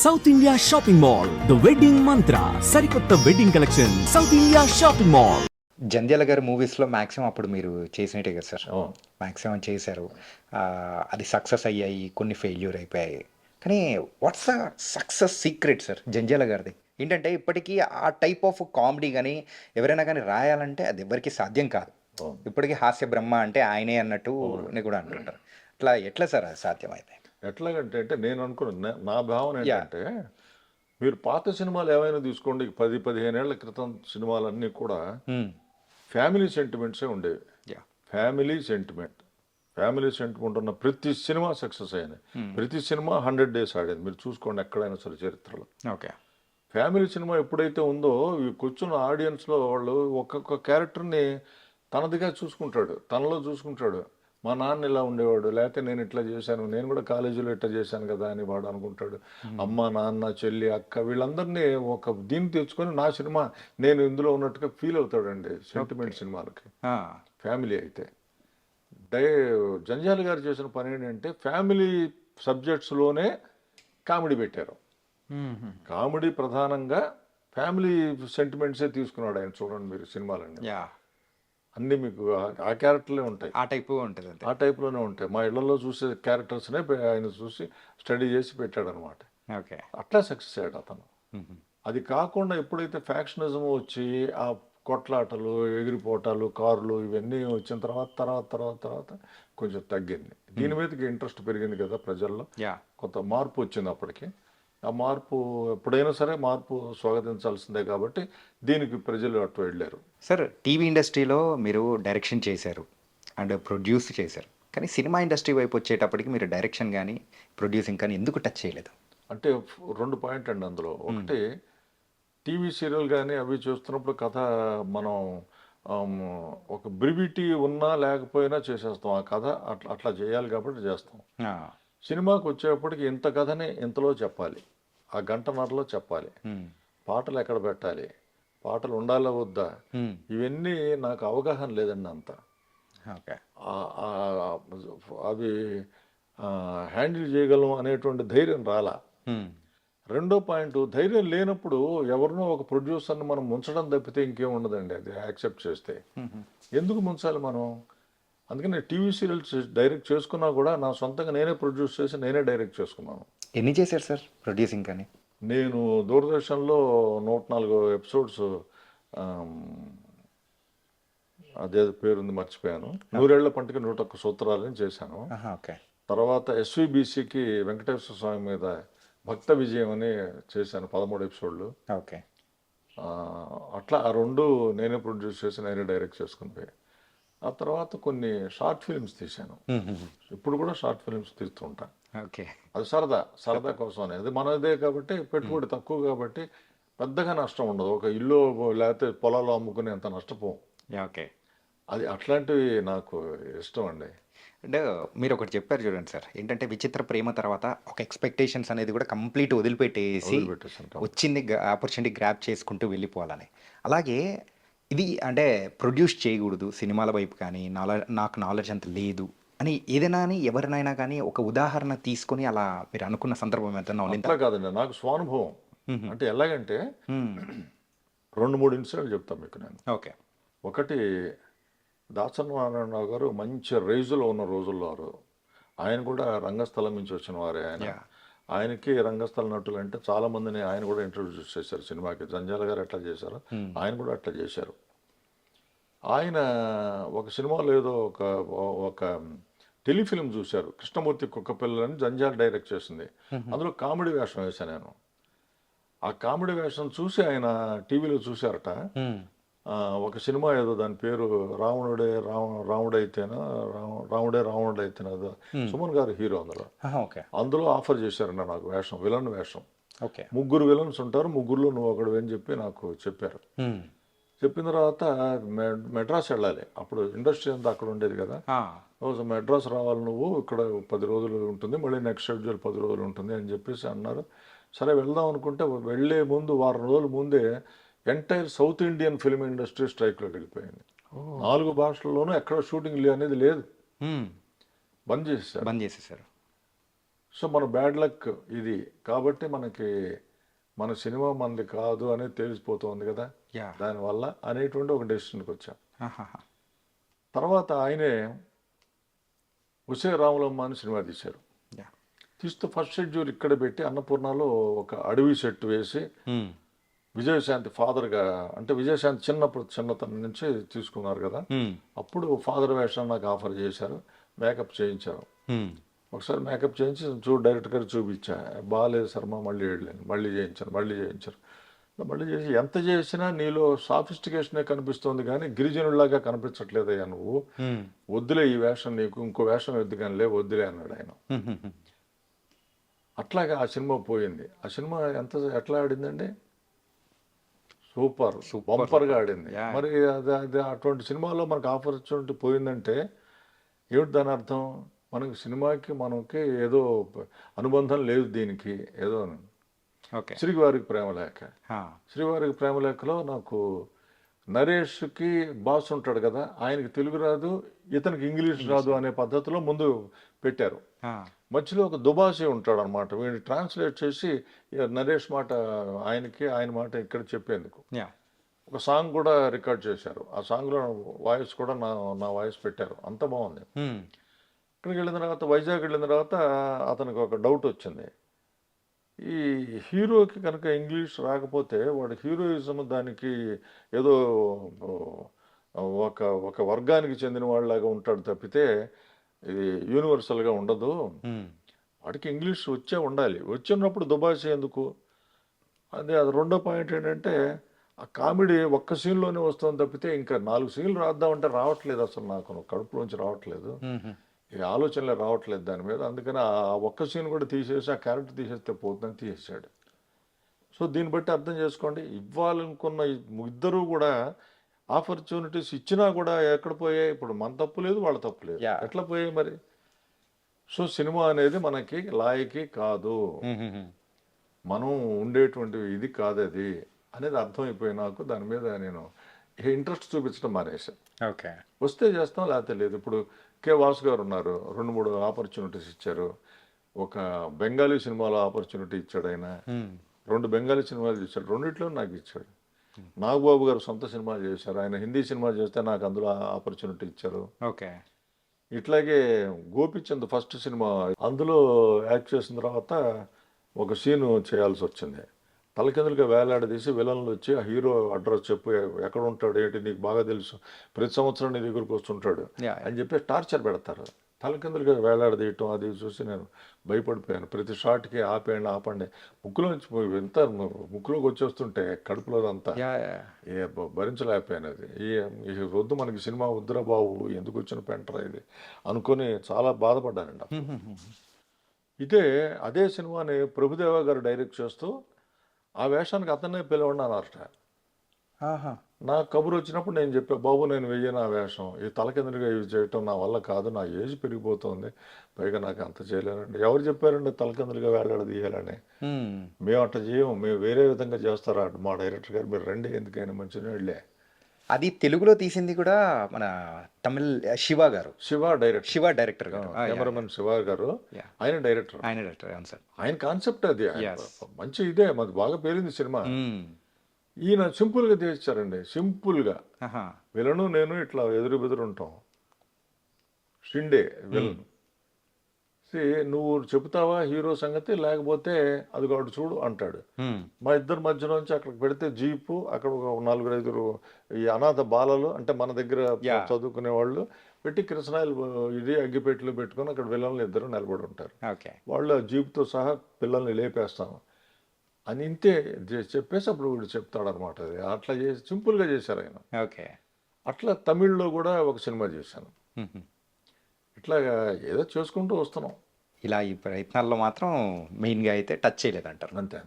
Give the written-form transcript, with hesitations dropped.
South India shopping mall the wedding మంత్ర సరికొత్త wedding collection south India shopping mall. Jandhyala గారి మూవీస్‌లో maximum అప్పుడు మీరు చేసినట్టే కదా సార్. అవును. మాక్సిమం చేశారు. అది సక్సెస్ అయ్యాయి. కొన్ని ఫెయిల్యూర్ అయిపోయాయి. కానీ what's the success secret sir Jandhyala గారిది? ఏంటంటే ఇప్పటికీ ఆ టైప్ ఆఫ్ కామెడీ గాని, ఎవరైనా గాని రాయాలంటే అది ఎవ్వరికీ సాధ్యం కాదు. అవును. ఇప్పటికి హాస్య బ్రహ్మ అంటే ఆయనే అన్నట్టు అని కూడా అంటుంటారు. అట్లా ఎట్లా సార్ అది సాధ్యమైతే? ఎట్లాగంటే అంటే నేను అనుకున్నది నా భావన యాహ్! ఏంటంటే మీరు పాత సినిమాలు ఏమైనా తీసుకోండి 10-15 ఏళ్ల క్రితం సినిమాలన్నీ కూడా హ్మ్. ఫ్యామిలీ సెంటిమెంట్సే ఉండేవి. యాహ్! ఫ్యామిలీ సెంటిమెంట్ ఉన్న ప్రతి సినిమా సక్సెస్ అయింది. ప్రతి సినిమా 100 డేస్ ఆడింది. మీరు చూసుకోండి ఎక్కడైనా సరే చరిత్రలో. ఓకే. ఫ్యామిలీ సినిమా ఎప్పుడైతే ఉందో ఈ కూర్చున్న ఆడియన్స్లో వాళ్ళు ఒక్కొక్క క్యారెక్టర్ని తనదిగా చూసుకుంటాడు, తనలో చూసుకుంటాడు. మా నాన్న ఇలా ఉండేవాడు, లేకపోతే నేను ఇట్లా చేశాను, నేను కూడా కాలేజీలో ఇట్లా చేశాను కదా అని వాడు అనుకుంటాడు. అమ్మ, నాన్న, చెల్లి, అక్క వీళ్ళందరినీ ఒక దీన్ని తెచ్చుకొని నా సినిమా నేను ఇందులో ఉన్నట్టుగా ఫీల్ అవుతాడండి సెంటిమెంట్ సినిమాలకి. ఆ! ఫ్యామిలీ అయితే డై జంధ్యాల గారు చేసిన పని ఏంటంటే ఫ్యామిలీ సబ్జెక్ట్స్లోనే కామెడీ పెట్టారు. హుహు. కామెడీ ప్రధానంగా ఫ్యామిలీ సెంటిమెంట్సే తీసుకున్నాడు ఆయన. చూడండి మీరు సినిమాలన్నీ యాహ్! అన్నీ మీకు ఆ క్యారెక్టర్లే ఉంటాయి, ఆ టైపు ఉంటది అంతే. ఆ టైప్లోనే ఉంటాయి. మా ఇళ్లలో చూసే క్యారెక్టర్స్నే ఆయన చూసి స్టడీ చేసి పెట్టాడనమాట. ఓకే. అట్లా సక్సెస్ అయ్యాడు అతను. హుహు. అది కాకుండా ఎప్పుడైతే ఫ్యాక్షనిజం వచ్చి ఆ కొట్లాటలు, ఎగిరిపోటాలు, కార్లు ఇవన్నీ వచ్చిన తర్వాత కొంచెం తగ్గింది. దీని మీదకి ఇంట్రెస్ట్ పెరిగింది కదా ప్రజల్లో. యాహ్! కొంత మార్పు వచ్చింది అప్పటికి. ఆ మార్పు ఎప్పుడైనా సరే మార్పు స్వాగతించాల్సిందే కాబట్టి దీనికి ప్రజలు అటు వెళ్ళారు. సార్ టీవీ ఇండస్ట్రీలో మీరు డైరెక్షన్ చేశారు అండ్ ప్రొడ్యూస్ చేశారు. కానీ సినిమా ఇండస్ట్రీ వైపు వచ్చేటప్పటికి మీరు డైరెక్షన్ కానీ, ప్రొడ్యూసింగ్ కానీ ఎందుకు టచ్ చేయలేదు? అంటే 2 పాయింట్ అండి అందులో. ఒకటి టీవీ సీరియల్ కానీ అవి చూస్తున్నప్పుడు కథ మనం ఆమ్, ఒక బ్రివిటీ ఉన్నా లేకపోయినా చేసేస్తాం. ఆ కథ అట్లా చేయాలి కాబట్టి చేస్తాం. ఆ. సినిమాకి వచ్చేప్పటికి ఇంత కథని ఇంతలో చెప్పాలి, ఆ గంటన్నరలో చెప్పాలి, హ్మ్. పాటలు ఎక్కడ పెట్టాలి, పాటలు ఉండాలా వద్దా, హ్మ్. ఇవన్నీ నాకు అవగాహన లేదండి అంత. ఓకే. అవి హ్యాండిల్ చేయగలం అనేటువంటి ధైర్యం రాలా. హ్మ్. రెండో పాయింట్, ధైర్యం లేనప్పుడు ఎవరినో ఒక ప్రొడ్యూసర్ని మనం ముంచడం తప్పితే ఇంకేం ఉండదండి. అది యాక్సెప్ట్ చేస్తే ఎందుకు ముంచాలి మనం? అందుకని టీవీ సీరియల్స్ డైరెక్ట్ చేసుకున్నా కూడా నా సొంతంగా నేనే ప్రొడ్యూస్ చేసి నేనే డైరెక్ట్ చేసుకున్నాను. ఎన్ని చేశారు సార్ ప్రొడ్యూసింగ్ కానీ? నేను దూరదర్శన్లో 104 ఎపిసోడ్స్, అదే పేరుంది మర్చిపోయాను, 100 ఏళ్ల పంటకి 101 సూత్రాలని చేశాను. ఓకే. తర్వాత ఎస్విబిసికి వెంకటేశ్వర స్వామి మీద భక్త విజయం అని చేశాను 13 ఎపిసోడ్లు. ఓకే. అట్లా ఆ 2 నేనే ప్రొడ్యూస్ చేసి నేనే డైరెక్ట్ చేసుకుని పోయి ఆ తర్వాత కొన్ని షార్ట్ ఫిల్మ్స్ తీశాను. ఇప్పుడు కూడా షార్ట్ ఫిల్మ్స్ తీస్తూ ఉంటాను. ఓకే. అది సరదా కోసం అనేది. మనదే కాబట్టి పెట్టుబడి తక్కువ కాబట్టి పెద్దగా నష్టం ఉండదు. ఒక ఇల్లు లేకపోతే పొలాలు అమ్ముకుని అంత నష్టపోం. ఓకే. అది అట్లాంటివి నాకు ఇష్టం అండి. అంటే మీరు ఒకటి చెప్పారు చూడండి సార్, ఏంటంటే విచిత్ర ప్రేమ తర్వాత ఒక ఎక్స్పెక్టేషన్స్ అనేది కూడా కంప్లీట్ వదిలిపెట్టేసి వదిలిపెట్టేసాను. వచ్చింది ఆపర్చునిటీ గ్రాప్ చేసుకుంటూ వెళ్ళిపోవాలని. అలాగే ఇది అంటే ప్రొడ్యూస్ చేయకూడదు సినిమాల వైపు కానీ, నాకు నాలెడ్జ్ అంత లేదు అని ఏదైనా అని ఎవరినైనా కానీ ఒక ఉదాహరణ తీసుకొని అలా మీరు అనుకున్న సందర్భం ఏదైనా ఉండిందా? అట్లా కాదండి, నాకు స్వానుభవం. అంటే ఎలాగంటే 2-3 ఇన్సిడెంట్లు చెప్తాను మీకు నేను. ఓకే. ఒకటి, దాసనారాయణరావు గారు మంచి రైజులో ఉన్న రోజుల్లో ఆయన కూడా రంగస్థలం నుంచి వచ్చిన వారే. ఆయనకి రంగస్థల నటులు అంటే చాలా మందిని ఆయన కూడా ఇంట్రొడ్యూస్ చేశారు సినిమాకి. జంధ్యాల గారు ఎట్లా చేశారు ఆయన కూడా అట్లా చేశారు. ఆయన ఒక సినిమాలో ఏదో ఒక టెలిఫిల్మ్ చూశారు, కృష్ణమూర్తి కుక్కపిల్లని జంధ్యాల డైరెక్ట్ చేసింది. అందులో కామెడీ వేషం వేశాను నేను. ఆ కామెడీ వేషం చూసి ఆయన టీవీలో చూశారట. ఒక సినిమా ఏదో దాని పేరు రాముడైతేనా రావణుడైతేనా, సుమన్ గారు హీరో అందులో ఆఫర్ చేశారండి నాకు వేషం, విలన్ వేషం. ఓకే. 3 విలన్స్ ఉంటారు, 3లో నువ్వు ఒకడు అని చెప్పి నాకు చెప్పారు. చెప్పిన తర్వాత మెడ్రాస్ వెళ్ళాలి. అప్పుడు ఇండస్ట్రీ అంతా అక్కడ ఉండేది కదా. మెడ్రాస్ రావాలి నువ్వు, ఇక్కడ 10 రోజులు ఉంటుంది, మళ్ళీ నెక్స్ట్ షెడ్యూల్ 10 రోజులు ఉంటుంది అని చెప్పేసి అన్నారు. సరే వెళ్దాం అనుకుంటే వెళ్లే ముందు వారం రోజుల ముందే entire south Indian film industry స్ట్రైక్లోకి వెళ్ళిపోయింది. 4 భాషల్లోనూ ఎక్కడ షూటింగ్ అనేది లేదు, బంద్ చేసేసారు. సో మన బ్యాడ్ లక్ ఇది కాబట్టి మనకి మన సినిమా మనది కాదు అనేది తెలిసిపోతుంది కదా, యా. దానివల్ల అనేటువంటి ఒక డెసిషన్కి వచ్చాం. ఆహాహా. తర్వాత ఆయనే ఉసే రాములమ్మ అని సినిమా తీశారు. యా. తీస్తూ ఫస్ట్ షెడ్యూల్ ఇక్కడ పెట్టి అన్నపూర్ణలో ఒక అడవి సెట్ వేసి విజయశాంతి ఫాదర్గా, అంటే విజయశాంతి చిన్నతనం నుంచి తీసుకున్నారు కదా, అప్పుడు ఫాదర్ వేషం నాకు ఆఫర్ చేశారు, మేకప్ చేయించారు. ఒకసారి మేకప్ చేయించి డైరెక్టర్ గారు చూపించా, బాగాలేదు శర్మ, మళ్ళీ వెళ్ళాను, మళ్ళీ చేయించారు. మళ్ళీ చేసి ఎంత చేసినా నీలో సాఫిస్టికేషనే కనిపిస్తుంది కానీ గిరిజనులాగా కనిపించట్లేదయ్యా నువ్వు, వద్దులే ఈ వేషం, నీకు ఇంకో వేషం వద్దుగానిలే, వద్దులే అన్నాడు ఆయన. అట్లాగా ఆ సినిమా పోయింది. ఆ సినిమా ఎట్లా ఆడిందండి, సూపర్ బంపర్గా ఆడింది. మరి అది అటువంటి సినిమాలో మనకు ఆపర్చునిటీ పోయిందంటే ఏమిటి దాని అర్థం, మనకి సినిమాకి మనకి ఏదో అనుబంధం లేదు దీనికి ఏదో. ఓకే. శ్రీవారికి ప్రేమలేఖ, శ్రీవారికి ప్రేమలేఖలో నాకు నరేష్కి బాస్ ఉంటాడు కదా, ఆయనకి తెలుగు రాదు, ఇతనికి ఇంగ్లీష్ రాదు అనే పద్ధతిలో ముందు పెట్టారు. మధ్యలో ఒక దుబాసి ఉంటాడు అనమాట, వీడిని ట్రాన్స్లేట్ చేసి నరేష్ మాట ఆయనకి, ఆయన మాట ఇక్కడ చెప్పేందుకు ఒక సాంగ్ కూడా రికార్డ్ చేశారు. ఆ సాంగ్లో వాయిస్ కూడా నా వాయిస్ పెట్టారు, అంత బాగుంది. ఇక్కడికి వెళ్ళిన తర్వాత, వైజాగ్ వెళ్ళిన తర్వాత అతనికి ఒక డౌట్ వచ్చింది, ఈ హీరోకి కనుక ఇంగ్లీష్ రాకపోతే వాడు హీరోయిజం దానికి ఏదో ఒక వర్గానికి చెందిన వాళ్ళలాగా ఉంటాడు తప్పితే ఇది యూనివర్సల్గా ఉండదు, వాడికి ఇంగ్లీష్ ఉండాలి, వచ్చినప్పుడు దుబాసి ఎందుకు. అది రెండో పాయింట్ ఏంటంటే ఆ కామెడీ ఒక్క సీన్లోనే వస్తుంది తప్పితే ఇంకా 4 సీన్లు రాద్దామంటే రావట్లేదు, అసలు నాకు కడుపులోంచి రావట్లేదు, ఈ ఆలోచనలే రావట్లేదు దాని మీద. అందుకని ఆ ఒక్క సీన్ కూడా తీసేసి ఆ క్యారెక్టర్ తీసేస్తే పోతుందని తీసేసాడు. సో దీన్ని బట్టి అర్థం చేసుకోండి, ఇవ్వాలనుకున్న ఇద్దరూ కూడా ఆపర్చునిటీస్ ఇచ్చినా కూడా ఎక్కడ పోయాయి, ఇప్పుడు మన తప్పు లేదు వాళ్ళ తప్పు లేదు, ఎట్లా పోయాయి మరి. సో సినిమా అనేది మనకి లాయకి కాదు, మనం ఉండేటువంటి ఇది కాదు అది అనేది అర్థమైపోయి నాకు దాని మీద నేను ఇంట్రెస్ట్ చూపించడం మానేశాను. ఓకే. వస్తే చేస్తాం లేకపోతే లేదు. ఇప్పుడు కె వాసు గారు ఉన్నారు, 2-3 ఆపర్చునిటీస్ ఇచ్చారు. ఒక బెంగాలీ సినిమాలో ఆపర్చునిటీ ఇచ్చాడు ఆయన, 2 బెంగాలీ సినిమాలు చేశాడు, రెండిట్లో నాకు ఇచ్చాడు. నాగబాబు గారు సొంత సినిమాలు చేశారు, ఆయన హిందీ సినిమా చేస్తే నాకు అందులో ఆపర్చునిటీ ఇచ్చారు. ఓకే. ఇట్లాగే గోపిచంద్ ఫస్ట్ సినిమా, అందులో యాక్ట్ చేసిన తర్వాత ఒక సీను చేయాల్సి వచ్చింది, తలకిందులుగా వేలాడదీసి విలన్లు వచ్చి ఆ హీరో అడ్రస్ చెప్పు, ఎక్కడ ఉంటాడు ఏంటి నీకు బాగా తెలుసు, ప్రతి సంవత్సరం నీ దగ్గరకు వస్తుంటాడు అని చెప్పి టార్చర్ పెడతారు, తలకిందులుగా వేలాడదీయటం. అది చూసి నేను భయపడిపోయాను. ప్రతి షాట్కి ఆపండి, ముక్కులోంచి ఎంత ముక్కులోకి వచ్చేస్తుంటే కడుపులో అంతా భరించలేకపోయాను. అది ఈ వద్దు మనకి సినిమా వద్దురా బాబు, ఎందుకు వచ్చిన పెంటరా ఇది అనుకొని చాలా బాధపడ్డానండి. అదే సినిమాని ప్రభుదేవ గారు డైరెక్ట్ చేస్తూ ఆ వేషానికి అతన్నే పిలవండి అన్నారట. నాకు కబురు వచ్చినప్పుడు నేను చెప్పా, బాబు నేను వెయ్యను ఆ వేషం, ఈ తలకిందులుగా ఇవి చేయటం నా వల్ల కాదు, నా ఏజ్ పెరిగిపోతుంది, పైగా నాకు అంత చేయలేనండి. ఎవరు చెప్పారండి తలకిందులుగా వేలాడదీయాలని, మేము అట్లా చేయము, మేము వేరే విధంగా చేస్తారా మా డైరెక్టర్ గారు, మీరు రండి ఎందుకైనా మంచిగా వెళ్ళే. అది తెలుగులో తీసింది కూడా మన తమిళ్ శివ డైరెక్టర్ గారు, కెమెరామెన్ శివ గారు, ఆయన డైరెక్టర్. అవును సార్. ఆయన కాన్సెప్ట్ అది మంచి ఇదే, మాది బాగా పేరింది సినిమా. ఈయన సింపుల్గా తీర్చారండి, సింపుల్గా విలను నేను ఇట్లా ఎదురు ఉంటాం, షిండే విలన్. నువ్వు చెబుతావా హీరో సంగతి, లేకపోతే అది కాదు చూడు అంటాడు. మా ఇద్దరి మధ్యలోంచి అక్కడికి పెడితే జీపు, అక్కడ ఒక 4-5 ఈ అనాథ బాలలు, అంటే మన దగ్గర చదువుకునే వాళ్ళు పెట్టి కిరసనాయిలు ఇది అగ్గిపెట్టెలు పెట్టుకొని అక్కడ విలన్లు ఇద్దరు నిలబడి ఉంటారు. వాళ్ళు ఆ జీపుతో సహా పిల్లల్ని లేపేస్తాం అని ఇంతే చెప్పేసి అప్పుడు వీడు చెప్తాడనమాట. అది అట్లా చేసి సింపుల్గా చేశారు ఆయన. అట్లా తమిళ్లో కూడా ఒక సినిమా చేశాను. ఇట్లాగా ఏదో చేసుకుంటూ వస్తున్నాం. ఇలా ఈ ప్రయత్నాల్లో మాత్రం మెయిన్గా అయితే టచ్ చేయలేదంటారు. అంతే.